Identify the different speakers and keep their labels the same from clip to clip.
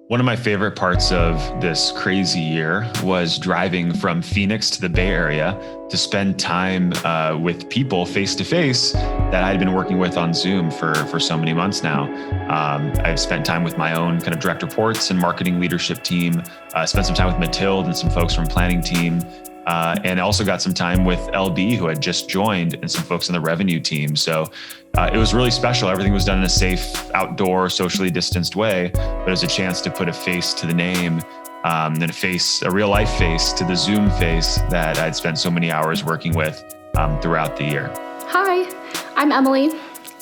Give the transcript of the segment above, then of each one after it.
Speaker 1: One of my favorite parts of this crazy year was driving from Phoenix to the Bay Area to spend time with people face to face that I'd been working with on Zoom for so many months now. I've spent time with my own kind of direct reports and marketing leadership team, spent some time with Mathilde and some folks from planning team, and also got some time with LB, who had just joined, and some folks in the revenue team. So it was really special. Everything was done in a safe, outdoor, socially distanced way, but it was a chance to put a face to the name, and a real life face to the Zoom face that I'd spent so many hours working with throughout the year.
Speaker 2: Hi, I'm Emily.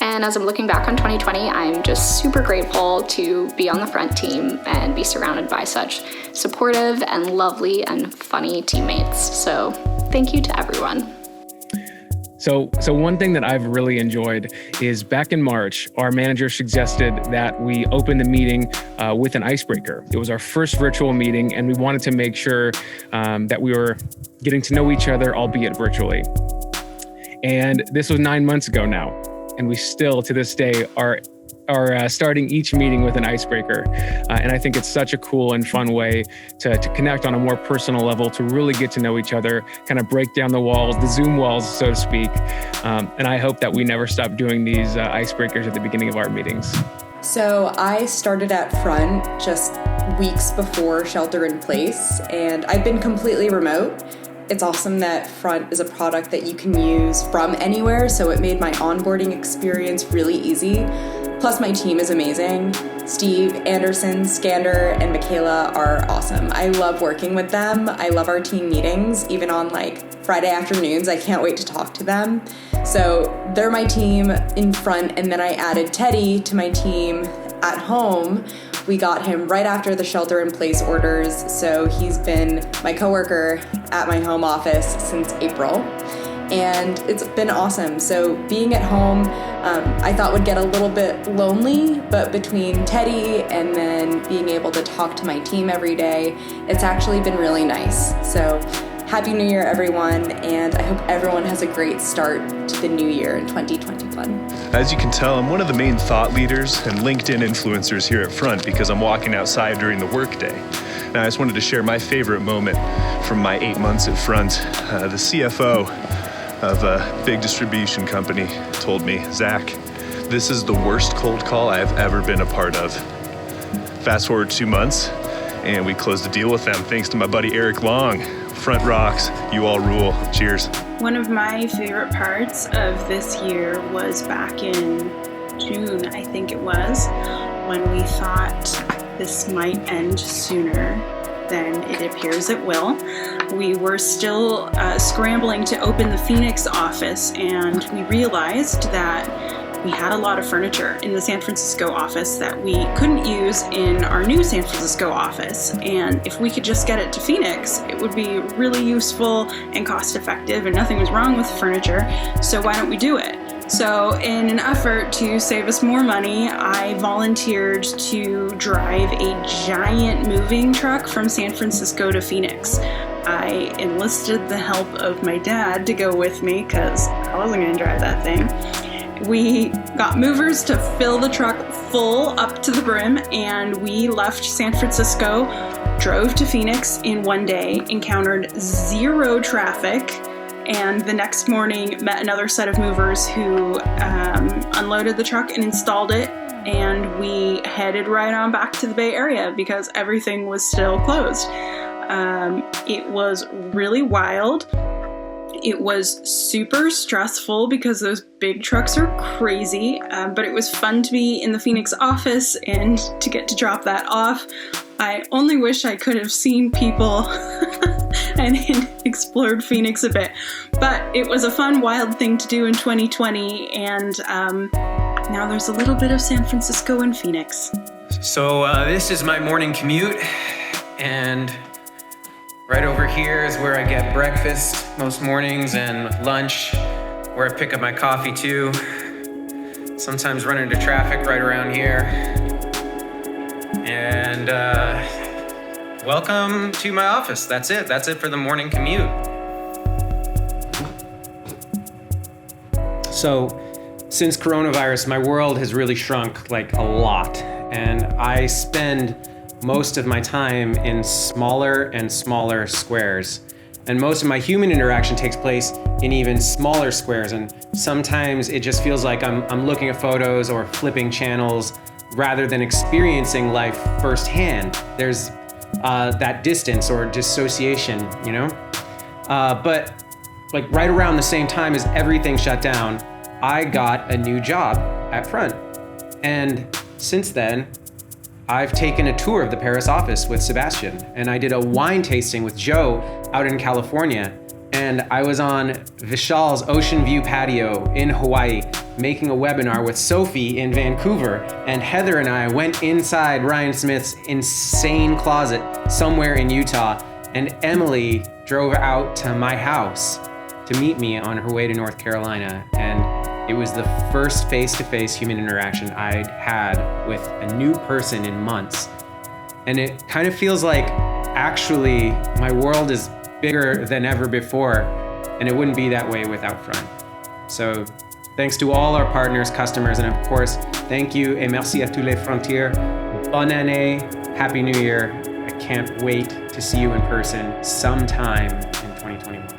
Speaker 2: And as I'm looking back on 2020, I'm just super grateful to be on the front team and be surrounded by such supportive and lovely and funny teammates. So thank you to everyone.
Speaker 3: So one thing that I've really enjoyed is back in March, our manager suggested that we open the meeting with an icebreaker. It was our first virtual meeting, and we wanted to make sure that we were getting to know each other, albeit virtually. And this was 9 months ago now, and we still, to this day, are starting each meeting with an icebreaker. And I think it's such a cool and fun way to connect on a more personal level, to really get to know each other, kind of break down the walls, the Zoom walls, so to speak. And I hope that we never stop doing these icebreakers at the beginning of our meetings.
Speaker 4: So I started at Front just weeks before shelter in place, and I've been completely remote. It's awesome that Front is a product that you can use from anywhere, so it made my onboarding experience really easy. Plus, my team is amazing. Steve, Anderson, Skander, and Michaela are awesome. I love working with them. I love our team meetings, even on Friday afternoons. I can't wait to talk to them. So they're my team in Front, and then I added Teddy to my team at home. We got him right after the shelter-in-place orders, so he's been my coworker at my home office since April, and it's been awesome. So being at home, I thought would get a little bit lonely, but between Teddy and then being able to talk to my team every day, it's actually been really nice. So Happy New Year, everyone, and I hope everyone has a great start to the new year in 2021.
Speaker 5: As you can tell, I'm one of the main thought leaders and LinkedIn influencers here at Front because I'm walking outside during the workday. Now, I just wanted to share my favorite moment from my 8 months at Front. The CFO of a big distribution company told me, "Zach, this is the worst cold call I have ever been a part of." Fast forward 2 months, and we closed a deal with them thanks to my buddy Eric Long. Front rocks, you all rule. Cheers.
Speaker 6: One of my favorite parts of this year was back in June, I think it was, when we thought this might end sooner than it appears it will. We were still scrambling to open the Phoenix office, and we realized that we had a lot of furniture in the San Francisco office that we couldn't use in our new San Francisco office. And if we could just get it to Phoenix, it would be really useful and cost effective, and nothing was wrong with the furniture. So why don't we do it? So in an effort to save us more money, I volunteered to drive a giant moving truck from San Francisco to Phoenix. I enlisted the help of my dad to go with me because I wasn't going to drive that thing. We got movers to fill the truck full up to the brim, and we left San Francisco, drove to Phoenix in one day, encountered zero traffic, and the next morning met another set of movers who unloaded the truck and installed it, and we headed right on back to the Bay Area because everything was still closed. It was really wild. It was super stressful because those big trucks are crazy, but it was fun to be in the Phoenix office and to get to drop that off. I only wish I could have seen people and explored Phoenix a bit, but it was a fun, wild thing to do in 2020, and now there's a little bit of San Francisco and Phoenix.
Speaker 7: So this is my morning commute, and right over here is where I get breakfast most mornings and lunch, where I pick up my coffee too. Sometimes run into traffic right around here. And welcome to my office. That's it. That's it for the morning commute. So since coronavirus, my world has really shrunk a lot. And I spend most of my time in smaller and smaller squares. And most of my human interaction takes place in even smaller squares. And sometimes it just feels like I'm looking at photos or flipping channels rather than experiencing life firsthand. There's that distance or dissociation, you know? But like right around the same time as everything shut down, I got a new job at Front. And since then, I've taken a tour of the Paris office with Sebastian, and I did a wine tasting with Joe out in California. And I was on Vishal's Ocean View patio in Hawaii, making a webinar with Sophie in Vancouver. And Heather and I went inside Ryan Smith's insane closet somewhere in Utah. And Emily drove out to my house to meet me on her way to North Carolina. And it was the first face-to-face human interaction I'd had with a new person in months. And it kind of feels like actually my world is bigger than ever before, and it wouldn't be that way without Front. So thanks to all our partners, customers, and of course, thank you et merci à tous les frontières. Bonne année, Happy New Year. I can't wait to see you in person sometime in 2021.